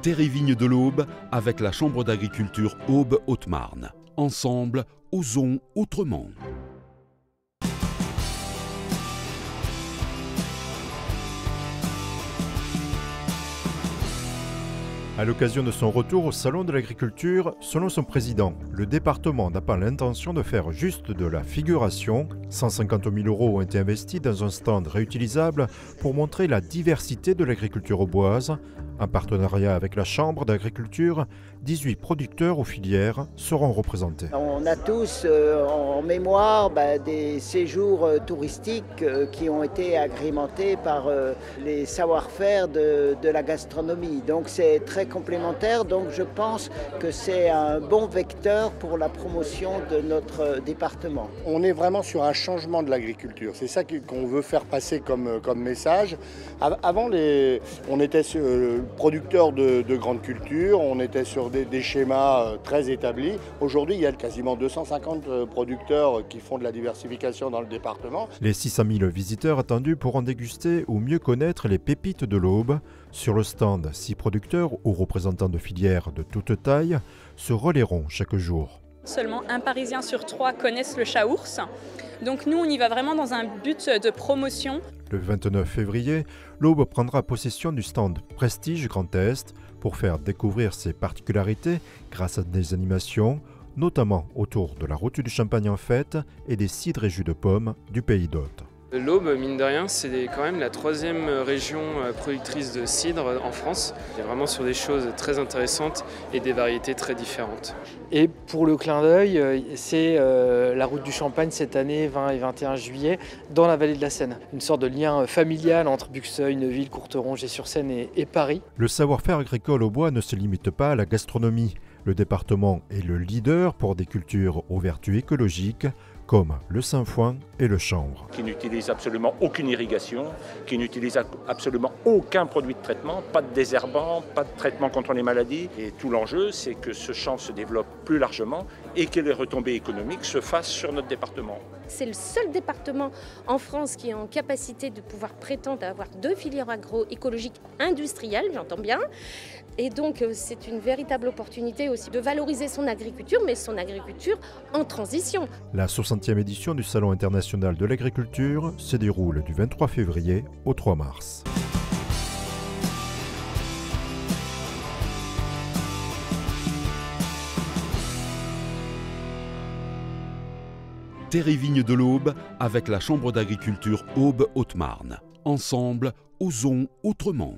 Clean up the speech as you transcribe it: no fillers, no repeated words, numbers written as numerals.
Terre-et-Vigne de l'Aube avec la Chambre d'agriculture Aube-Haute-Marne. Ensemble, osons autrement. À l'occasion de son retour au Salon de l'Agriculture, selon son président, le département n'a pas l'intention de faire juste de la figuration. 150 000 € ont été investis dans un stand réutilisable pour montrer la diversité de l'agriculture auboise. En partenariat avec la Chambre d'agriculture, 18 producteurs ou filières seront représentés. On a tous en mémoire des séjours touristiques qui ont été agrémentés par les savoir-faire de la gastronomie. Donc c'est très complémentaire, donc je pense que c'est un bon vecteur pour la promotion de notre département. On est vraiment sur un changement de l'agriculture, c'est ça qu'on veut faire passer comme message. Avant, on était producteurs de grandes cultures, on était sur des schémas très établis. Aujourd'hui, il y a quasiment 250 producteurs qui font de la diversification dans le département. Les 600 000 visiteurs attendus pourront déguster ou mieux connaître les pépites de l'Aube. Sur le stand, 6 producteurs ou représentants de filières de toute taille se relayeront chaque jour. Seulement un Parisien sur 3 connaissent le chat ours. Donc nous, on y va vraiment dans un but de promotion. Le 29 février, l'Aube prendra possession du stand Prestige Grand Est pour faire découvrir ses particularités grâce à des animations, notamment autour de la route du champagne en fête et des cidres et jus de pommes du pays d'Hôte. L'Aube, mine de rien, c'est quand même la 3e région productrice de cidre en France. On est vraiment sur des choses très intéressantes et des variétés très différentes. Et pour le clin d'œil, c'est la route du Champagne cette année, 20 et 21 juillet, dans la vallée de la Seine. Une sorte de lien familial entre Buxeuil, Neuville, Courteron, Ger-sur-Seine et Paris. Le savoir-faire agricole au bois ne se limite pas à la gastronomie. Le département est le leader pour des cultures aux vertus écologiques, comme le sainfoin et le chanvre. Qui n'utilise absolument aucune irrigation, qui n'utilise absolument aucun produit de traitement, pas de désherbant, pas de traitement contre les maladies. Et tout l'enjeu, c'est que ce chanvre se développe plus largement et que les retombées économiques se fassent sur notre département. C'est le seul département en France qui est en capacité de pouvoir prétendre à avoir 2 filières agroécologiques industrielles, j'entends bien. Et donc c'est une véritable opportunité aussi de valoriser son agriculture, mais son agriculture en transition. La 60e édition du Salon international de l'agriculture se déroule du 23 février au 3 mars. Terre-et-Vigne de l'Aube avec la Chambre d'agriculture Aube-Haute-Marne. Ensemble, osons autrement.